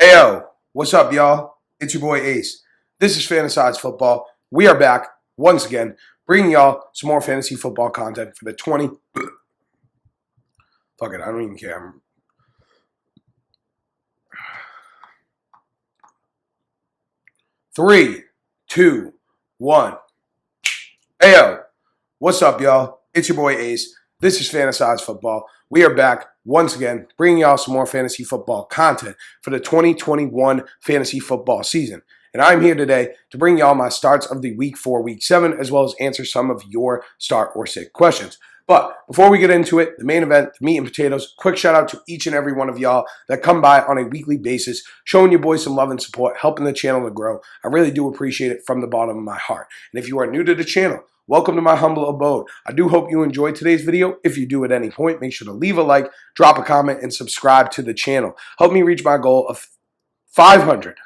Ayo, what's up, y'all? It's your boy Ace. This is Fantasized Football. We are back once again, bringing y'all some more fantasy football content for the 20. Fuck it, I don't even care. 3, 2, 1. Ayo, what's up, y'all? It's your boy Ace. This is Fantasized Football. We are back once again, bringing y'all some more fantasy football content for the 2021 fantasy football season. And I'm here today to bring y'all my starts of the Week 4, Week 7, as well as answer some of your start or sit questions. But before we get into it, the main event, the meat and potatoes, quick shout out to each and every one of y'all that come by on a weekly basis, showing your boys some love and support, helping the channel to grow. I really do appreciate it from the bottom of my heart. And if you are new to the channel, welcome to my humble abode. I do hope you enjoyed today's video. If you do at any point, make sure to leave a like, drop a comment, and subscribe to the channel. Help me reach my goal of 500.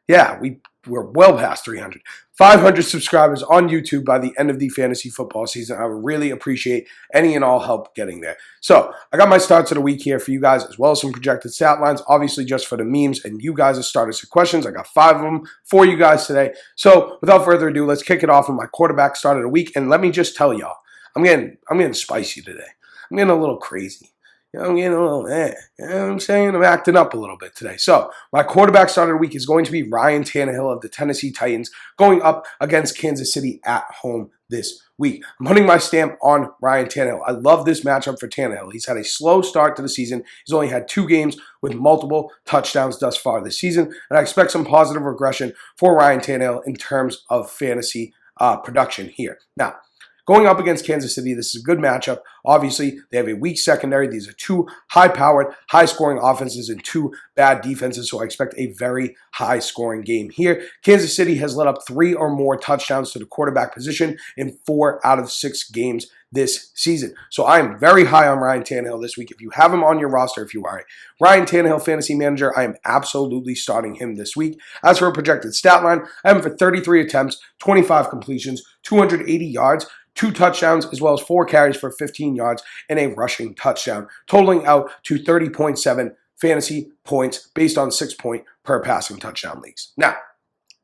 Yeah, we're well past 300. 500 subscribers on YouTube by the end of the fantasy football season. I would really appreciate any and all help getting there. So I got my starts of the week here for you guys, as well as some projected stat lines, obviously just for the memes and you guys as starters of questions. I got 5 of them for you guys today. So without further ado, let's kick it off with my quarterback start of the week. And let me just tell y'all, I'm getting spicy today. I'm getting a little crazy. I'm getting a little, you know what I'm saying? I'm acting up a little bit today. So, my quarterback start of the week is going to be Ryan Tannehill of the Tennessee Titans, going up against Kansas City at home this week. I'm putting my stamp on Ryan Tannehill. I love this matchup for Tannehill. He's had a slow start to the season. He's only had 2 games with multiple touchdowns thus far this season, and I expect some positive regression for Ryan Tannehill in terms of fantasy production here. Now, going up against Kansas City, this is a good matchup. Obviously, they have a weak secondary. These are 2 high-powered, high-scoring offenses and 2 bad defenses, so I expect a very high-scoring game here. Kansas City has let up 3 or more touchdowns to the quarterback position in 4 out of 6 games this season. So I am very high on Ryan Tannehill this week. If you have him on your roster, if you are a Ryan Tannehill fantasy manager, I am absolutely starting him this week. As for a projected stat line, I have him for 33 attempts, 25 completions, 280 yards, 2 touchdowns, as well as 4 carries for 15 yards and a rushing touchdown, totaling out to 30.7 fantasy points based on 6 point per passing touchdown leagues. Now,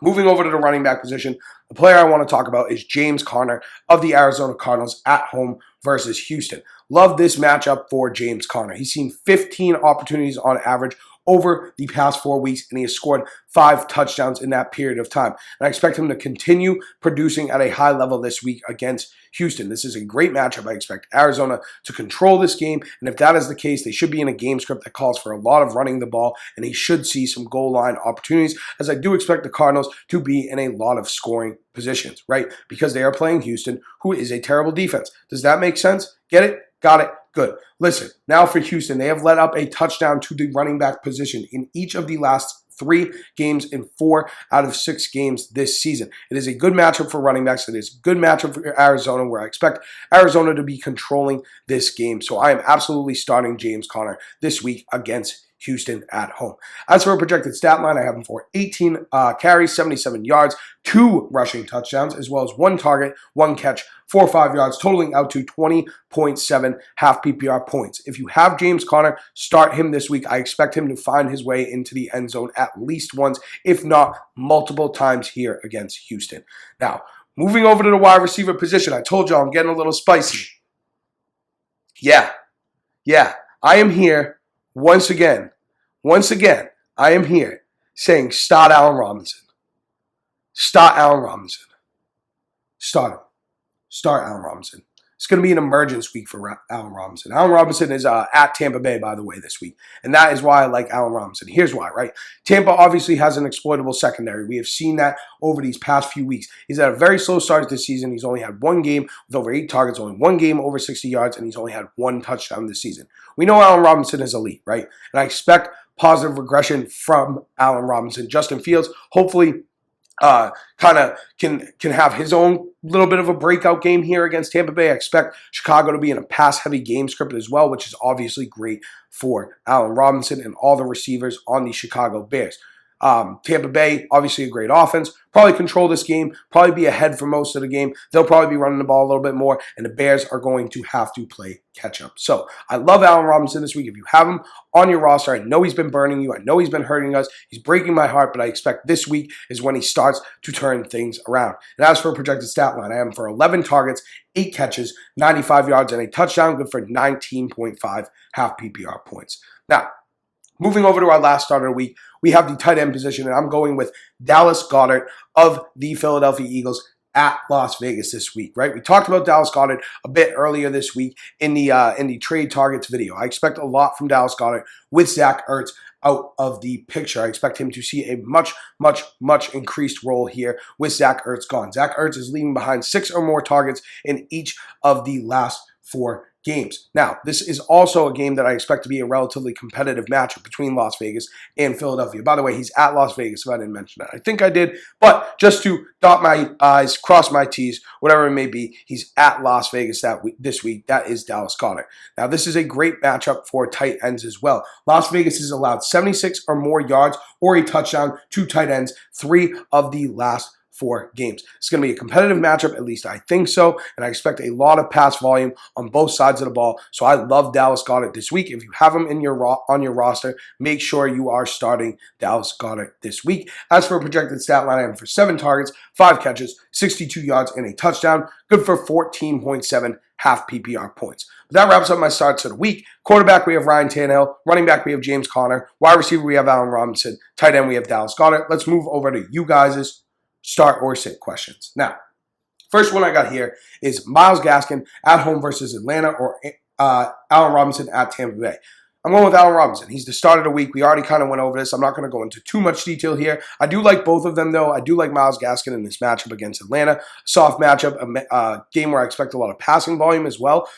moving over to the running back position, the player I want to talk about is James Conner of the Arizona Cardinals at home versus Houston. Love this matchup for James Conner. He's seen 15 opportunities on average over the past 4 weeks, and he has scored 5 touchdowns in that period of time. And I expect him to continue producing at a high level this week against Houston. This is a great matchup. I expect Arizona to control this game, and if that is the case, they should be in a game script that calls for a lot of running the ball, and he should see some goal line opportunities, as I do expect the Cardinals to be in a lot of scoring positions, right? Because they are playing Houston, who is a terrible defense. Does that make sense? Get it? Got it? Good. Listen, now for Houston, they have let up a touchdown to the running back position in each of the last 3 games in 4 out of 6 games this season. It is a good matchup for running backs. It is a good matchup for Arizona, where I expect Arizona to be controlling this game. So I am absolutely starting James Conner this week against Houston at home. As for a projected stat line, I have him for 18 carries, 77 yards, 2 rushing touchdowns, as well as 1 target, 1 catch, 4 or 5 yards, totaling out to 20.7 half PPR points. If you have James Conner, start him this week. I expect him to find his way into the end zone at least once, if not multiple times here against Houston. Now, moving over to the wide receiver position, I told y'all I'm getting a little spicy. Yeah, I am here once again, I am here saying start Allen Robinson. Start Allen Robinson. Start him. Start Allen Robinson. It's going to be an emergence week for Allen Robinson. Allen Robinson is at Tampa Bay, by the way, this week. And that is why I like Allen Robinson. Here's why, right? Tampa obviously has an exploitable secondary. We have seen that over these past few weeks. He's had a very slow start this season. He's only had 1 game with over 8 targets, only 1 game over 60 yards, and he's only had 1 touchdown this season. We know Allen Robinson is elite, right? And I expect positive regression from Allen Robinson. Justin Fields, hopefully, kind of can have his own little bit of a breakout game here against Tampa Bay. I expect Chicago to be in a pass-heavy game script as well, which is obviously great for Allen Robinson and all the receivers on the Chicago Bears. Tampa Bay, obviously a great offense, probably control this game, probably be ahead for most of the game. They'll probably be running the ball a little bit more, and the Bears are going to have to play catch up. So I love Allen Robinson this week. If you have him on your roster, I know he's been burning you. I know he's been hurting us. He's breaking my heart, but I expect this week is when he starts to turn things around. And as for a projected stat line, I am for 11 targets, 8 catches, 95 yards, and a touchdown, good for 19.5 half PPR points. Now, moving over to our last start of the week, we have the tight end position, and I'm going with Dallas Goedert of the Philadelphia Eagles at Las Vegas this week, right? We talked about Dallas Goedert a bit earlier this week in the trade targets video. I expect a lot from Dallas Goedert with Zach Ertz out of the picture. I expect him to see a much increased role here with Zach Ertz gone. Zach Ertz is leaving behind 6 or more targets in each of the last 4 games. Now, this is also a game that I expect to be a relatively competitive matchup between Las Vegas and Philadelphia. By the way, he's at Las Vegas, if I didn't mention that. I think I did, but just to dot my I's, cross my T's, whatever it may be, he's at Las Vegas this week. That is Dallas Goedert. Now, this is a great matchup for tight ends as well. Las Vegas has allowed 76 or more yards or a touchdown to tight ends 3 of the last 4 games. It's going to be a competitive matchup, at least I think so, and I expect a lot of pass volume on both sides of the ball. So I love Dallas Goedert this week. If you have him on your roster, make sure you are starting Dallas Goedert this week. As for a projected stat line, I am for 7 targets, 5 catches, 62 yards, and a touchdown, good for 14.7 half PPR points. But that wraps up my starts of the week. Quarterback, we have Ryan Tannehill. Running back, we have James Conner. Wide receiver, we have Allen Robinson. Tight end, we have Dallas Goedert. Let's move over to you guys' start or sit questions. Now, first one I got here is Myles Gaskin at home versus Atlanta or Allen Robinson at Tampa Bay. I'm going with Allen Robinson. He's the start of the week. We already kind of went over this. I'm not going to go into too much detail here. I do like both of them, though. I do like Myles Gaskin in this matchup against Atlanta. Soft matchup, a game where I expect a lot of passing volume as well,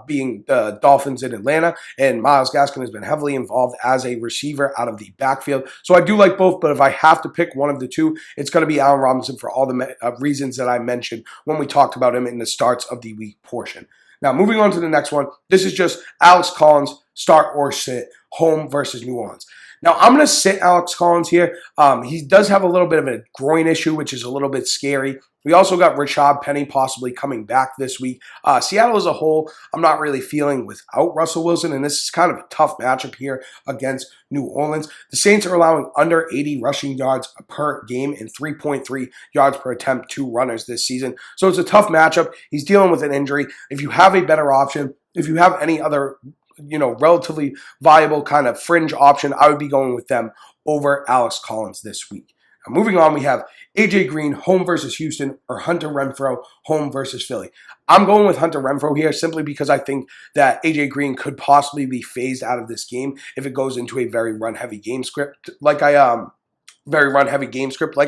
being the Dolphins in Atlanta. And Myles Gaskin has been heavily involved as a receiver out of the backfield. So I do like both, but if I have to pick one of the two, it's going to be Allen Robinson for all the reasons that I mentioned when we talked about him in the starts of the week portion. Now, moving on to the next one. This is just Alex Collins, start or sit, home versus New Orleans. Now, I'm going to sit Alex Collins here. He does have a little bit of a groin issue, which is a little bit scary. We also got Rashad Penny possibly coming back this week. Seattle as a whole, I'm not really feeling without Russell Wilson, and this is kind of a tough matchup here against New Orleans. The Saints are allowing under 80 rushing yards per game and 3.3 yards per attempt to runners this season. So it's a tough matchup. He's dealing with an injury. If you have a better option, if you have any other relatively viable kind of fringe option, I would be going with them over Alex Collins this week. Now, moving on, we have A.J. Green, home versus Houston, or Hunter Renfrow, home versus Philly. I'm going with Hunter Renfrow here simply because I think that A.J. Green could possibly be phased out of this game if it goes into a very run-heavy game script. Like I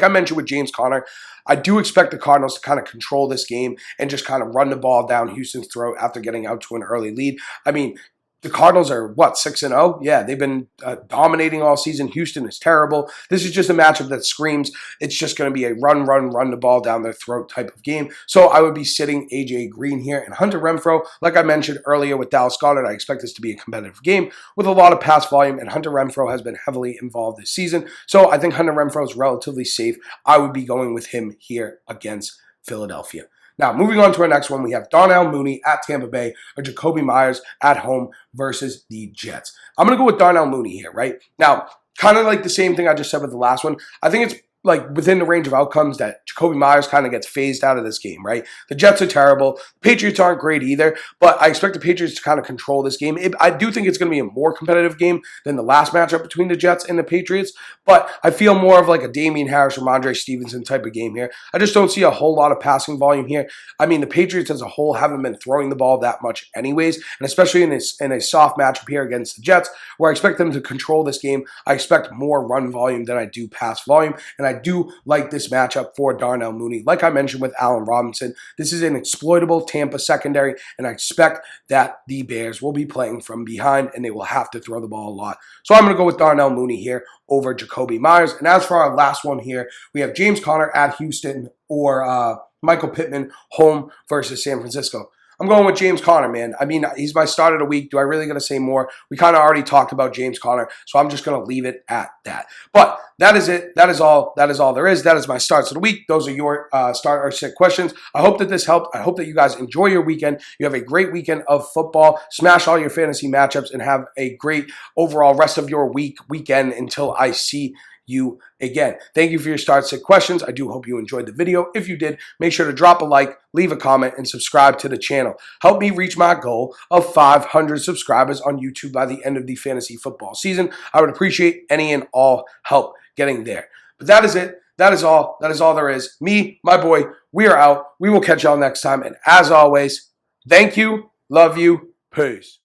mentioned with James Conner, I do expect the Cardinals to kind of control this game and just kind of run the ball down Houston's throat after getting out to an early lead. I mean, the Cardinals are, 6-0? Yeah, they've been dominating all season. Houston is terrible. This is just a matchup that screams it's just going to be a run the ball down their throat type of game. So I would be sitting A.J. Green here. And Hunter Renfrow, like I mentioned earlier with Dallas Goedert, I expect this to be a competitive game with a lot of pass volume, and Hunter Renfrow has been heavily involved this season. So I think Hunter Renfrow is relatively safe. I would be going with him here against Philadelphia. Now, moving on to our next one, we have L Mooney at Tampa Bay or Jacoby Myers at home versus the Jets. I'm going to go with L Mooney here, right? Now, kind of like the same thing I just said with the last one. I think it's like within the range of outcomes that Jacoby Myers kind of gets phased out of this game, right? The Jets are terrible. The Patriots aren't great either, but I expect the Patriots to kind of control this game. I do think it's going to be a more competitive game than the last matchup between the Jets and the Patriots, but I feel more of like a Damian Harris or Ramondre Stevenson type of game here. I just don't see a whole lot of passing volume here. I mean, the Patriots as a whole haven't been throwing the ball that much anyways, and especially in a soft matchup here against the Jets, where I expect them to control this game. I expect more run volume than I do pass volume, and I do like this matchup for Darnell Mooney. Like I mentioned with Allen Robinson, this is an exploitable Tampa secondary, and I expect that the Bears will be playing from behind, and they will have to throw the ball a lot. So I'm going to go with Darnell Mooney here over Jacoby Myers. And as for our last one here, we have James Conner at Houston or Michael Pittman home versus San Francisco. I'm going with James Conner, man. I mean, he's my start of the week. Do I really got to say more? We kind of already talked about James Conner, so I'm just going to leave it at that. But that is it. That is all there is. That is my starts of the week. Those are your start or sit questions. I hope that this helped. I hope that you guys enjoy your weekend. You have a great weekend of football. Smash all your fantasy matchups and have a great overall rest of your weekend until I see you again. Thank you for your start sit questions. I do hope you enjoyed the video. If you did, make sure to drop a like, leave a comment, and subscribe to the channel. Help me reach my goal of 500 subscribers on YouTube by the end of the fantasy football season. I would appreciate any and all help getting there. But that is it. That is all. That is all there is. Me, my boy, we are out. We will catch y'all next time. And as always, thank you, love you, peace.